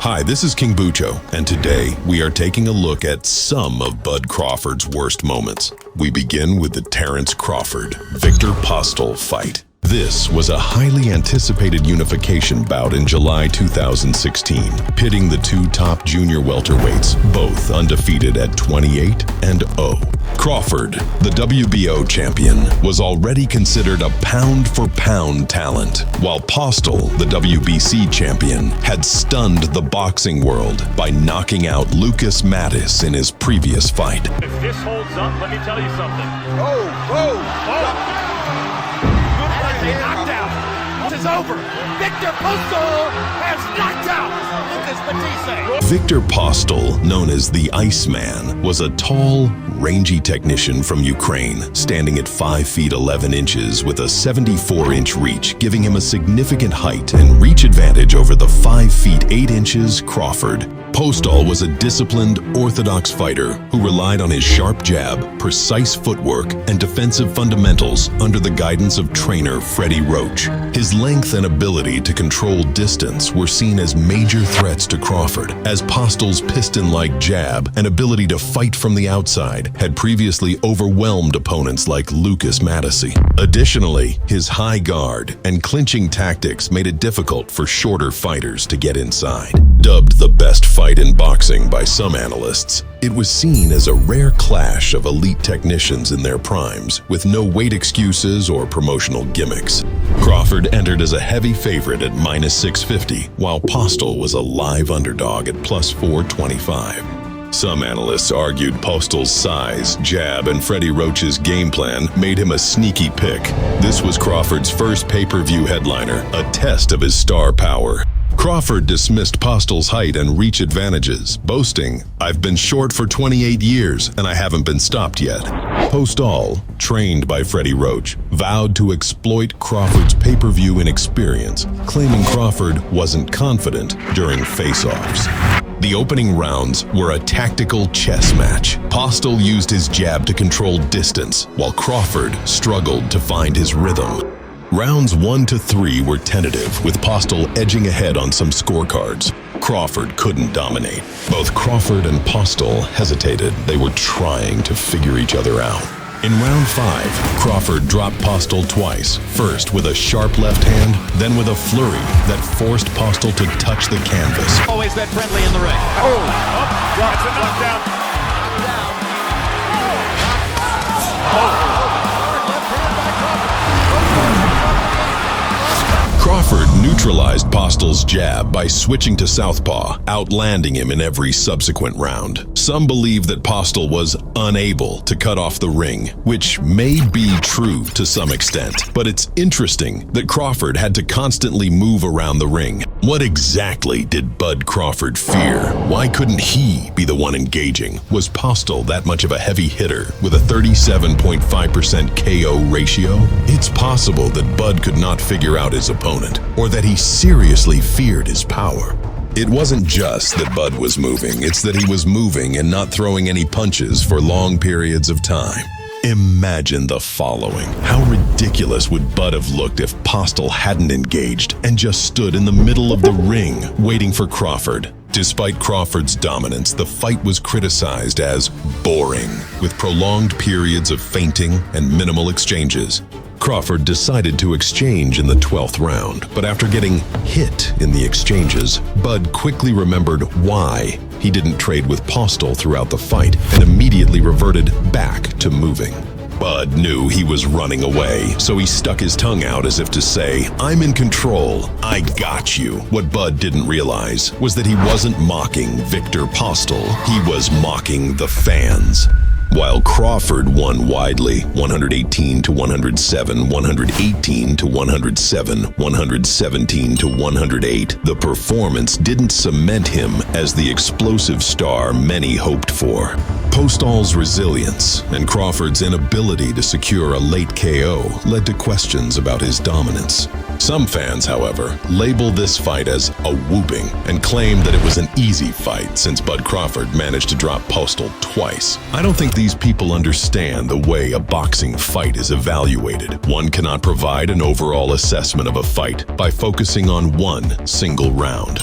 Hi, this is King Bucho, and today we are taking a look at some of Bud Crawford's worst moments. We begin with the Terence Crawford-Viktor Postol fight. This was a highly anticipated unification bout in July 2016, pitting the two top junior welterweights, both undefeated at 28-0. Crawford, the WBO champion, was already considered a pound-for-pound talent, while Postol, the WBC champion, had stunned the boxing world by knocking out Lucas Mattis in his previous fight. If this holds up, let me tell you something. They knocked out. This is over. Viktor Postol has knocked out Lucas Matisse. Viktor Postol, known as the Iceman, was a tall, rangy technician from Ukraine, standing at 5 feet 11 inches with a 74-inch reach, giving him a significant height and reach advantage over the 5 feet 8 inches Crawford. Postol was a disciplined, orthodox fighter who relied on his sharp jab, precise footwork, and defensive fundamentals under the guidance of trainer Freddie Roach. His length and ability to control distance were seen as major threats to Crawford, as Postol's piston-like jab and ability to fight from the outside had previously overwhelmed opponents like Lucas Matisse. Additionally, his high guard and clinching tactics made it difficult for shorter fighters to get inside. Dubbed the best fight in boxing by some analysts, it was seen as a rare clash of elite technicians in their primes, with no weight excuses or promotional gimmicks. Crawford entered as a heavy favorite at -650, while Postol was a live underdog at +425. Some analysts argued Postol's size, jab, and Freddie Roach's game plan made him a sneaky pick. This was Crawford's first pay-per-view headliner, a test of his star power. Crawford dismissed Postol's height and reach advantages, boasting, "I've been short for 28 years and I haven't been stopped yet." Postol, trained by Freddie Roach, vowed to exploit Crawford's pay-per-view inexperience, claiming Crawford wasn't confident during face-offs. The opening rounds were a tactical chess match. Postol used his jab to control distance, while Crawford struggled to find his rhythm. Rounds 1 to 3 were tentative, with Postol edging ahead on some scorecards. Crawford couldn't dominate. Both Crawford and Postol hesitated. They were trying to figure each other out. In round 5, Crawford dropped Postol twice, first with a sharp left hand, then with a flurry that forced Postol to touch the canvas. Always that friendly in the ring. That's a knockdown. Crawford neutralized Postol's jab by switching to southpaw, outlanding him in every subsequent round. Some believe that Postol was unable to cut off the ring, which may be true to some extent, but it's interesting that Crawford had to constantly move around the ring. What exactly did Bud Crawford fear? Why couldn't he be the one engaging? Was Postol that much of a heavy hitter with a 37.5% KO ratio? It's possible that Bud could not figure out his opponent, or that he seriously feared his power. It wasn't just that Bud was moving, it's that he was moving and not throwing any punches for long periods of time. Imagine the following. How ridiculous would Bud have looked if Postol hadn't engaged and just stood in the middle of the ring waiting for Crawford? Despite Crawford's dominance, the fight was criticized as boring, with prolonged periods of feinting and minimal exchanges. Crawford decided to exchange in the 12th round, but after getting hit in the exchanges, Bud quickly remembered why he didn't trade with Postol throughout the fight and immediately reverted back to moving. Bud knew he was running away, so he stuck his tongue out as if to say, "I'm in control, I got you." What Bud didn't realize was that he wasn't mocking Viktor Postol, he was mocking the fans. While Crawford won widely, 118-107, 118-107, 117-108, the performance didn't cement him as the explosive star many hoped for. Postol's resilience and Crawford's inability to secure a late KO led to questions about his dominance. Some fans, however, label this fight as a whooping and claim that it was an easy fight since Bud Crawford managed to drop Postol twice. I don't think these people understand the way a boxing fight is evaluated. One cannot provide an overall assessment of a fight by focusing on one single round.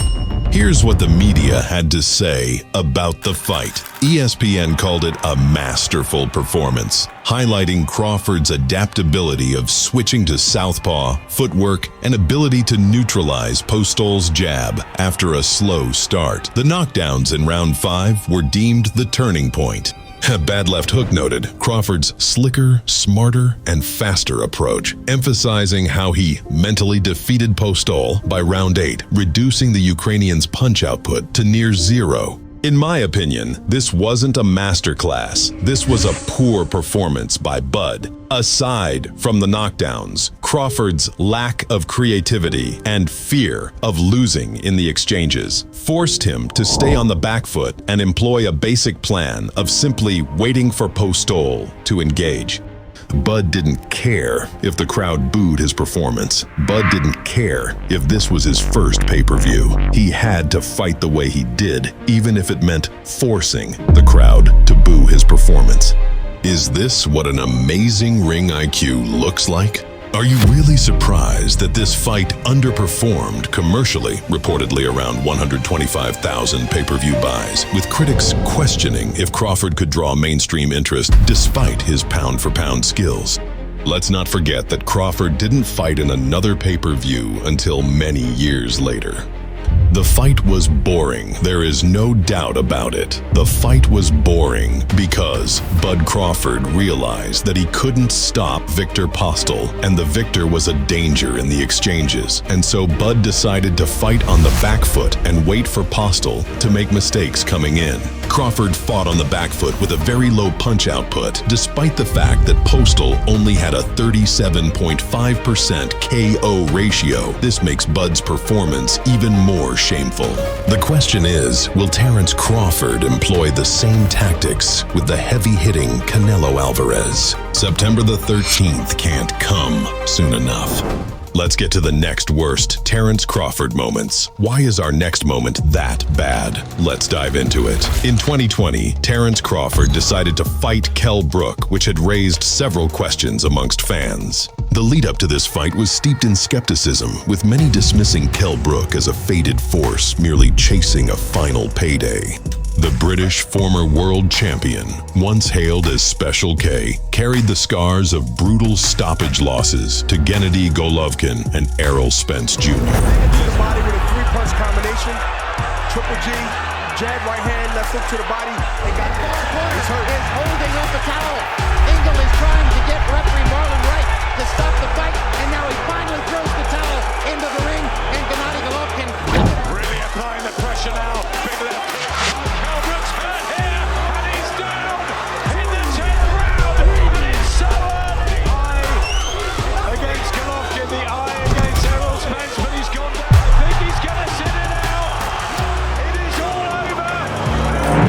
Here's what the media had to say about the fight. ESPN called it a masterful performance, highlighting Crawford's adaptability of switching to southpaw, footwork, and ability to neutralize Postol's jab after a slow start. The knockdowns in round 5 were deemed the turning point. Bad Left Hook noted Crawford's slicker, smarter, and faster approach, emphasizing how he mentally defeated Postol by round 8, reducing the Ukrainian's punch output to near zero. In my opinion, this wasn't a masterclass. This was a poor performance by Bud. Aside from the knockdowns, Crawford's lack of creativity and fear of losing in the exchanges forced him to stay on the back foot and employ a basic plan of simply waiting for Postol to engage. Bud didn't care if the crowd booed his performance. Bud didn't care if this was his first pay-per-view. He had to fight the way he did, even if it meant forcing the crowd to boo his performance. Is this what an amazing ring IQ looks like? Are you really surprised that this fight underperformed commercially, reportedly around 125,000 pay-per-view buys, with critics questioning if Crawford could draw mainstream interest despite his pound-for-pound skills? Let's not forget that Crawford didn't fight in another pay-per-view until many years later. The fight was boring. There is no doubt about it. The fight was boring because Bud Crawford realized that he couldn't stop Viktor Postol, and the victor was a danger in the exchanges. And so Bud decided to fight on the back foot and wait for Postol to make mistakes coming in. Crawford fought on the back foot with a very low punch output, despite the fact that Postol only had a 37.5% KO ratio. This makes Bud's performance even more shameful. The question is, will Terence Crawford employ the same tactics with the heavy-hitting Canelo Alvarez? September the 13th can't come soon enough. Let's get to the next worst Terence Crawford moments. Why is our next moment that bad? Let's dive into it. In 2020, Terence Crawford decided to fight Kell Brook, which had raised several questions amongst fans. The lead-up to this fight was steeped in skepticism, with many dismissing Kell Brook as a fated force merely chasing a final payday. The British former world champion, once hailed as Special K, carried the scars of brutal stoppage losses to Gennady Golovkin and Errol Spence Jr. The body with a 3-punch combination, triple G, jab, right hand, left hook to the body, and got He's hurt. Is holding up a towel. Engel is trying to get referee Marlon Wright to stop the fight, and now he finally throws the towel into the ring, and Gennady Golovkin really applying the pressure now. Big left. Kell Brook's hurt here, and he's down in the 10th round. And it's so early. Eye against Golovkin, the eye against Errol Spence, but he's gone down. I think he's going to sit it out. It is all over.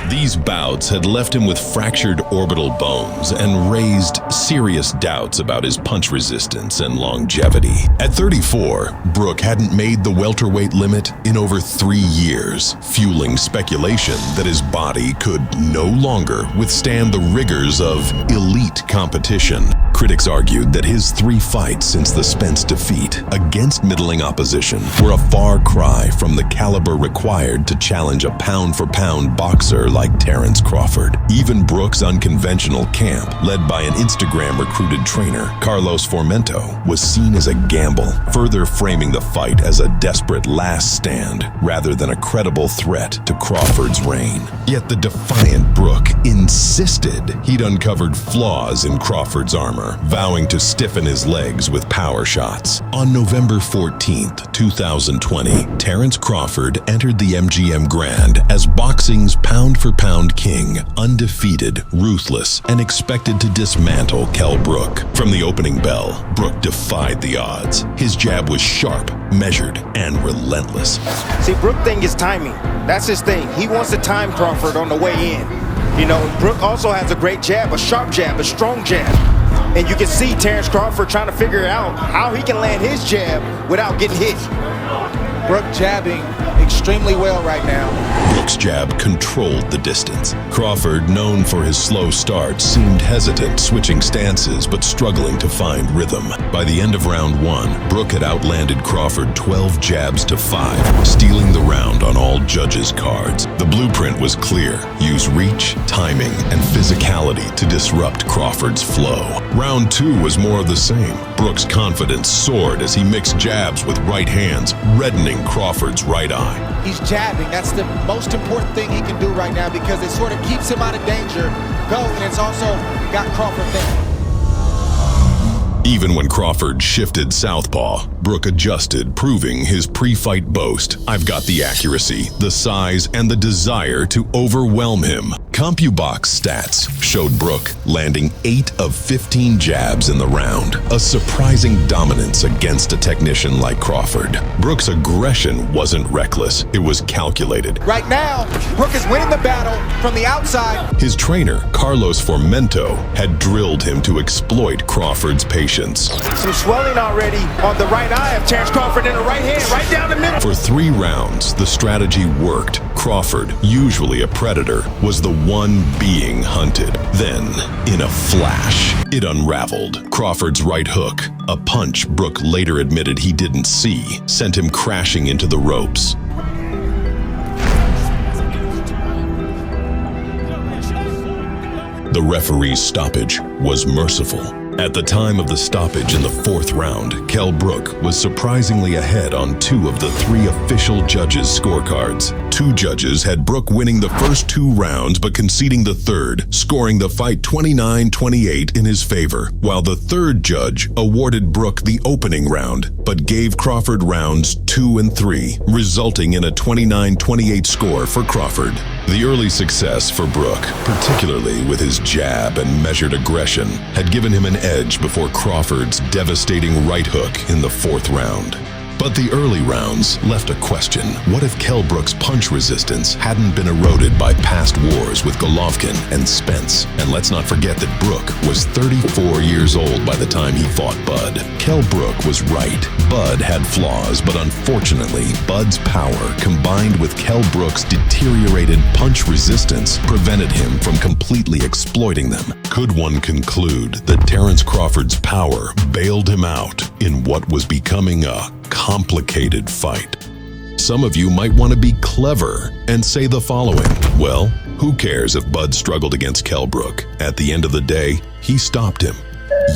These bouts had left him with fractured orbital bones and raised serious doubts about his punch resistance and longevity. At 34, Brook hadn't made the welterweight limit in over 3 years, fueling speculation that his body could no longer withstand the rigors of elite competition. Critics argued that his 3 fights since the Spence defeat against middling opposition were a far cry from the caliber required to challenge a pound-for-pound boxer like Terence Crawford. Even Brook's unconventional camp, led by an Instagram-recruited trainer, Carlos Formento, was seen as a gamble, further framing the fight as a desperate last stand rather than a credible threat to Crawford's reign. Yet the defiant Brook insisted he'd uncovered flaws in Crawford's armor, vowing to stiffen his legs with power shots. On November 14th, 2020, Terence Crawford entered the MGM Grand as boxing's pound-for-pound king, undefeated, ruthless, and expected to dismantle Kell Brook. From the opening bell, Brook defied the odds. His jab was sharp, measured, and relentless. See, Brook thing is timing. That's his thing. He wants to time Crawford on the way in. You know, Brook also has a great jab, a sharp jab, a strong jab. And you can see Terence Crawford trying to figure out how he can land his jab without getting hit. Brook jabbing extremely well right now. Brook's jab controlled the distance. Crawford, known for his slow start, seemed hesitant, switching stances but struggling to find rhythm. By the end of round 1, Brook had outlanded Crawford 12 jabs to 5, stealing the round on all judges' cards. The blueprint was clear: use reach, timing, and physicality to disrupt Crawford's flow. Round 2 was more of the same. Brook's confidence soared as he mixed jabs with right hands, reddening Crawford's right eye. He's jabbing. That's the most important thing he can do right now because it sort of keeps him out of danger. And it's also got Crawford there. Even when Crawford shifted southpaw, Brook adjusted, proving his pre-fight boast: "I've got the accuracy, the size, and the desire to overwhelm him." CompuBox stats showed Brook landing 8 of 15 jabs in the round, a surprising dominance against a technician like Crawford. Brook's aggression wasn't reckless, it was calculated. Right now, Brook is winning the battle from the outside. His trainer, Carlos Formento, had drilled him to exploit Crawford's patience. Some swelling already on the right eye of Terence Crawford in the right hand, right down the middle. For 3 rounds, the strategy worked. Crawford, usually a predator, was the one being hunted. Then, in a flash, it unraveled. Crawford's right hook, a punch Brook later admitted he didn't see, sent him crashing into the ropes. The referee's stoppage was merciful. At the time of the stoppage in the 4th round, Kell Brook was surprisingly ahead on 2 of the 3 official judges' scorecards. 2 judges had Brook winning the first 2 rounds but conceding the 3rd, scoring the fight 29-28 in his favor, while the 3rd judge awarded Brook the opening round but gave Crawford rounds 2 and 3, resulting in a 29-28 score for Crawford. The early success for Brook, particularly with his jab and measured aggression, had given him an edge before Crawford's devastating right hook in the 4th round. But the early rounds left a question. What if Kell Brook's punch resistance hadn't been eroded by past wars with Golovkin and Spence? And let's not forget that Brook was 34 years old by the time he fought Bud. Kell Brook was right. Bud had flaws, but unfortunately, Bud's power combined with Kell Brook's deteriorated punch resistance prevented him from completely exploiting them. Could one conclude that Terence Crawford's power bailed him out in what was becoming a complicated fight? Some of you might want to be clever and say the following: well, who cares if Bud struggled against Kell Brook? At the end of the day, he stopped him.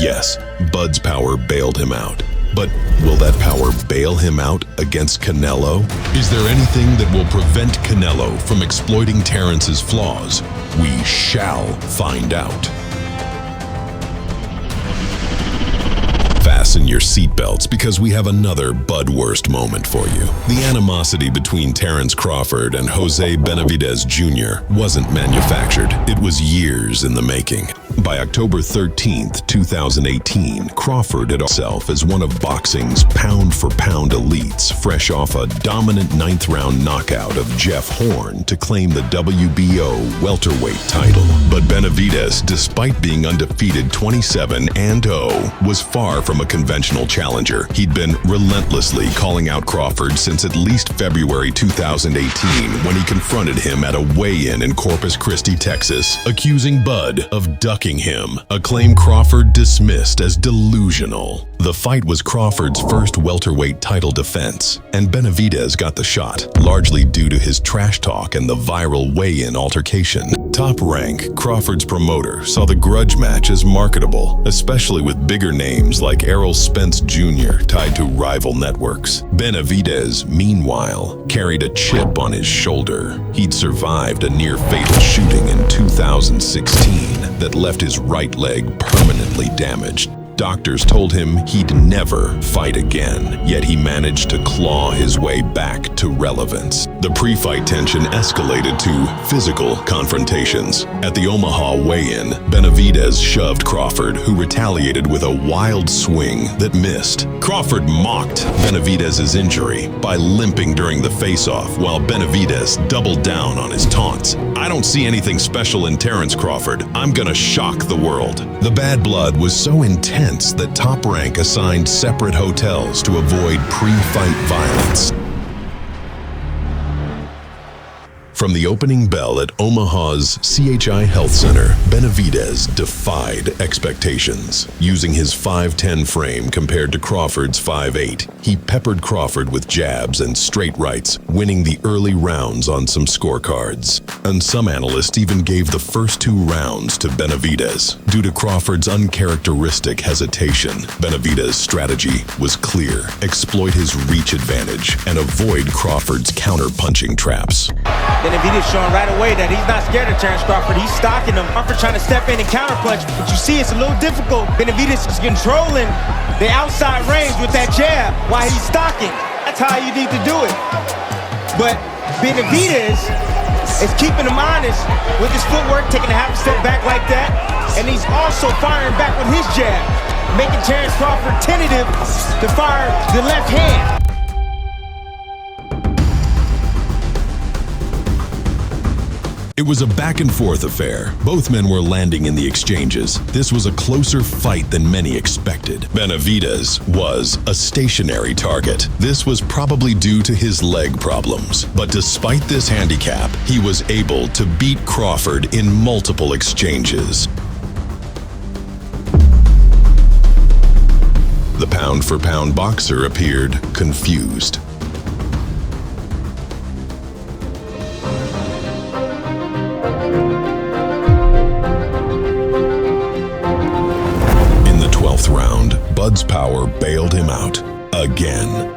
Yes, Bud's power bailed him out. But will that power bail him out against Canelo? Is there anything that will prevent Canelo from exploiting Terence's flaws? We shall find out. Fasten your seatbelts because we have another Budworst moment for you. The animosity between Terence Crawford and Jose Benavidez Jr. wasn't manufactured. It was years in the making. By October 13th, 2018, Crawford had himself as one of boxing's pound-for-pound elites, fresh off a dominant 9th-round knockout of Jeff Horn to claim the WBO welterweight title. But Benavidez, despite being undefeated 27-0, was far from a conventional challenger. He'd been relentlessly calling out Crawford since at least February 2018 when he confronted him at a weigh-in in Corpus Christi, Texas, accusing Bud of ducking him, a claim Crawford dismissed as delusional. The fight was Crawford's first welterweight title defense, and Benavidez got the shot, largely due to his trash talk and the viral weigh-in altercation. Top Rank, Crawford's promoter, saw the grudge match as marketable, especially with bigger names like Errol Spence Jr. tied to rival networks. Benavidez, meanwhile, carried a chip on his shoulder. He'd survived a near-fatal shooting in 2016 that left his right leg permanently damaged. Doctors told him he'd never fight again, yet he managed to claw his way back to relevance. The pre-fight tension escalated to physical confrontations. At the Omaha weigh-in, Benavidez shoved Crawford, who retaliated with a wild swing that missed. Crawford mocked Benavidez's injury by limping during the face-off, while Benavidez doubled down on his taunts. "I don't see anything special in Terence Crawford. I'm gonna shock the world." The bad blood was so intense that Top Rank assigned separate hotels to avoid pre-fight violence. From the opening bell at Omaha's CHI Health Center, Benavidez defied expectations. Using his 5'10" frame compared to Crawford's 5'8", he peppered Crawford with jabs and straight rights, winning the early rounds on some scorecards. And some analysts even gave the first 2 rounds to Benavidez. Due to Crawford's uncharacteristic hesitation, Benavidez's strategy was clear: exploit his reach advantage and avoid Crawford's counter-punching traps. Benavidez showing right away that he's not scared of Terence Crawford. He's stalking him. Crawford trying to step in and counterpunch, but you see it's a little difficult. Benavidez is controlling the outside range with that jab while he's stalking. That's how you need to do it. But Benavidez is keeping him honest with his footwork, taking a half step back like that, and he's also firing back with his jab, making Terence Crawford tentative to fire the left hand. It was a back-and-forth affair. Both men were landing in the exchanges. This was a closer fight than many expected. Benavidez was a stationary target. This was probably due to his leg problems. But despite this handicap, he was able to beat Crawford in multiple exchanges. The pound-for-pound boxer appeared confused. Round, Bud's power bailed him out again.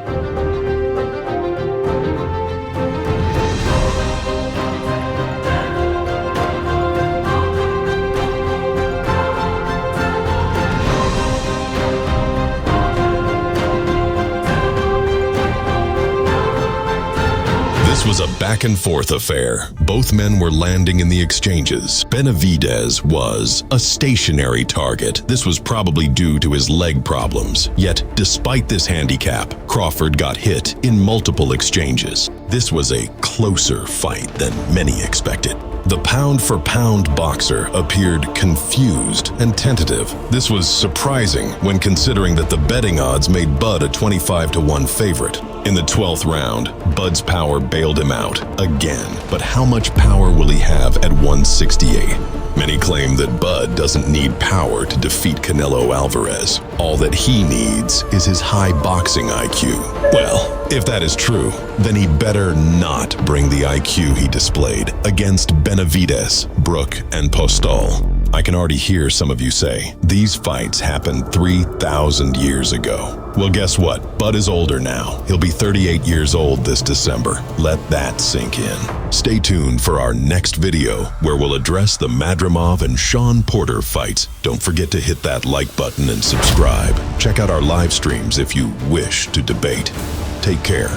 This was a back-and-forth affair. Both men were landing in the exchanges. Benavidez was a stationary target. This was probably due to his leg problems. Yet, despite this handicap, Crawford got hit in multiple exchanges. This was a closer fight than many expected. The pound-for-pound boxer appeared confused and tentative. This was surprising when considering that the betting odds made Bud a 25-1 favorite. In the 12th round, Bud's power bailed him out again. But how much power will he have at 168? Many claim that Bud doesn't need power to defeat Canelo Alvarez. All that he needs is his high boxing IQ. Well, if that is true, then he better not bring the IQ he displayed against Benavidez, Brook, and Postol. I can already hear some of you say, these fights happened 3,000 years ago. Well, guess what? Bud is older now. He'll be 38 years old this December. Let that sink in. Stay tuned for our next video where we'll address the Madrimov and Sean Porter fights. Don't forget to hit that like button and subscribe. Check out our live streams if you wish to debate. Take care.